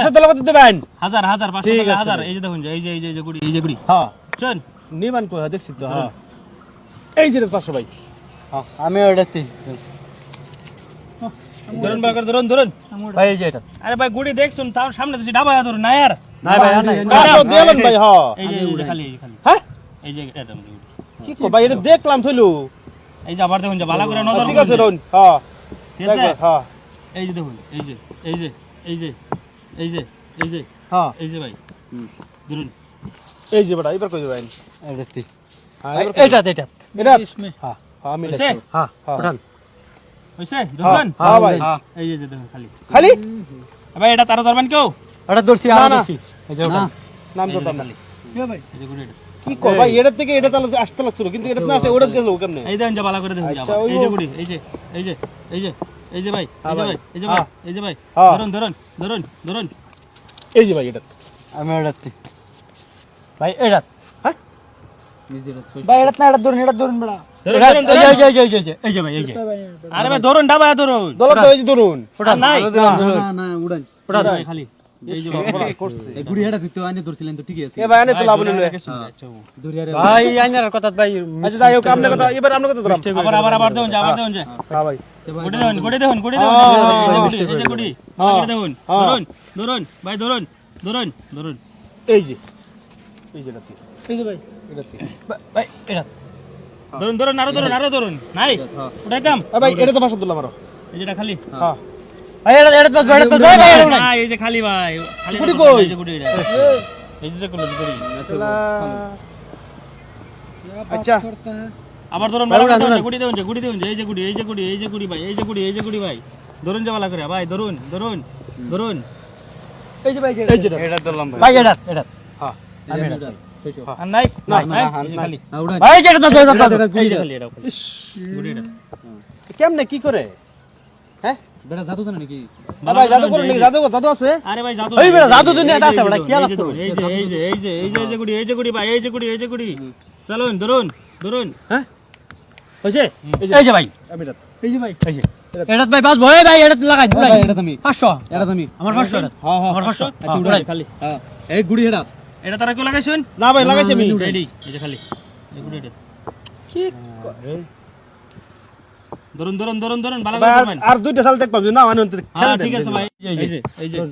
500 টাকা কত দিবেন? 1000 500 ঠিক টাকা আছে 1000 ভাই। এই যে দেখুন এই যে গুড়ি এই যে গুড়ি হ্যাঁ চল নিবান কই দেখছি তো হ্যাঁ এই যে 500 ভাই হ্যাঁ আমি ওটাতে ধরুন বাকর ধরুন ভাই এই যে এটা আরে ভাই গুড়ি দেখছুন তার সামনে তো ডাবা ধরুন না यार না ভাই না 500 দিলেন ভাই হ্যাঁ এই যে খালি হ্যাঁ এই যে এটা গুড়ি কি কো ভাই এটা দেখলাম থইলু এই যে আবার দেখুন যে ভালো করে নজর ঠিক আছে রন হ্যাঁ ঠিক আছে হ্যাঁ এই যে দেখুন এই যে হ্যাঁ এই যে ভাই ধরুন এই যে বড় এবার কই দিবেন? এটাতে হ্যাঁ এটা এটা এটা হ্যাঁ হ্যাঁ আমি হইছে হ্যাঁ হ্যাঁ। ওঠান হইছে ধরুন হ্যাঁ ভাই এই যে দেখুন খালি খালি ভাই এটা তারা ধরবেন কেউ এটা ধরছি না, আর না। ধরছি এই যে ওঠান নাম তো এই যে না খালি ভাই এই যে গুড়ি এটা কি কো ভাই এটা থেকে এটা তাহলে আসতে লাগছিল কিন্তু এটা না আসতে ওটা গেল কেমনে? এই দেখুন যে ভালো করে দেখুন আচ্ছা, আবার। ওই এই যে ও- গুড়ি এই যে এই যে ভাই হ্যাঁ এই যে ভাই, ভাই এই যে ভাই হ্যাঁ। এই যে ভাই হ্যাঁ। ধরুন এই যে ভাই এটা আমি ওটাতে ভাই এটা হ্যাঁ ভাই এটা না এটা ধরুন বড়া ধরুন, এটা- ধরুন, ধরুন। এই যে ভাই এই যে আরে ভাই ধরুন ডাবা ধরুন দলত তো এই যে ধরুন ওঠান নাই। না উড়ান ওটা খালি এই যে বড় করছে এই গুড়ি হেডা দিতে আইনে ধরছিলেন তো ঠিকই আছে এ ভাই আনে তো লাভ নেই আচ্ছা, দরিয়ারে ভাই আইনার কথা ভাই আচ্ছা যাই হোক আপনি কথা এবার আপনি কথা ধরাম আবার দেখুন যে আবার দেখুন যে হ্যাঁ ভাই গুড়ি দেখুন এই যে গুড়ি হ্যাঁ। দেখুন হ্যাঁ। ধরুন ভাই ধরুন এই যে রাতি এই যে ভাই এটা ঠিক ভাই এটা ধরুন আরো ধরুন নাই উঠাইতাম ভাই এটা তো 500 দিলাম আরো এই যেটা খালি হ্যাঁ ভাই এটা ভাই ভাই না এই যে খালি ভাই খালি গুড়ি কই? এই যে গুড়ি এটা এই যে দেখুন গুড়ি আচ্ছা আবার ধরুন ভাই, উড়ান, উড়ান। গুড়ি দেখুন যে এই যে গুড়ি ভাই ভাই ধরুন যে ভালো করে ভাই ধরুন এই যে ভাই এই যে এটা ধরলাম ভাই এটা হ্যাঁ আমি এটা আর নাই নাই, নাই না, এই যে নাই। খালি উড়ান ভাই এটা এই যে খালি এটা গুড়ি এটা কেমনে কি করে হ্যাঁ বেটা জাদু জানে নাকি ভাই জাদু করুন নাকি জাদু আছে আরে ভাই জাদু এই বেটা জাদু দুনিয়াতে আছে বেটা, কি আলাপ এই যে করো? এই যে গুড়ি ভাই এই যে গুড়ি চলুন ধরুন হ্যাঁ হইছে এই যে ভাই আমি রাত এই যে ভাই এই যে এটা ভাই বাস ভাই ভাই এটা লাগাই ভাই এটা তুমি 500 এটা তুমি আমার 500 হ্যাঁ হ্যাঁ আমার 500 আচ্ছা উড়াই খালি হ্যাঁ এই গুড়ি হেডা এটা তারা কেউ লাগাইছেন না ভাই লাগাইছি আমি রেডি এই যে খালি এই গুড়ি এটা কি ধরুন ভালো ভাই করে আর- ধরবেন আর দুইটা সাল দেখবাম যে না মানে অন্তত হ্যাঁ খেলে ঠিক আছে ভাই এই যে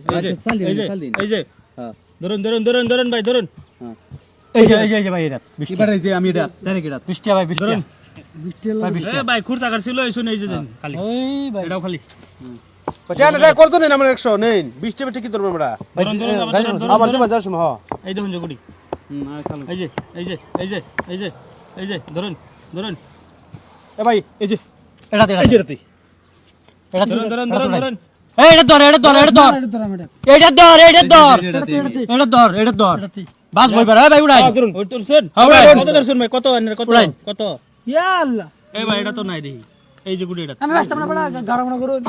আচ্ছা, চাল দিন, চাল দিন। এই যে হ্যাঁ ধরুন ভাই ধরুন হ্যাঁ এই যে ভাই এটা 20 এবার এই যে আমি এটা ডাইরেক্ট এটা 20 টাকা ভাই 20 টাকা ভাই 20 এ টাকা ভাই খুরসা করছিল এই শুনে এই যে দেন খালি ওই ভাই এটাও খালি কেন এটা করতো নেন আমার 100 নেন 20 টাকা ঠিক ধরবেন আমরা ধরুন আমার দেবা যার সময় হ্যাঁ এই দেখুন যে গুড়ি আর চালু এই যে ধরুন এ ভাই এই যে এটা এই যে রাতি এটা ধরুন এই এটা ধর এটা ধর এটা ধর বাস বই ভাই ভাই উড়াই হ্যাঁ ধরুন ওই তোর শুন হ্যাঁ ভাই। কত ধরছুন ভাই কত উড়াই। কত ইয়া আল্লাহ এই ভাই এটা তো নাই দেখি এই যে গুড়ি এটা আমি আসতাম না বড় গারাম না করুন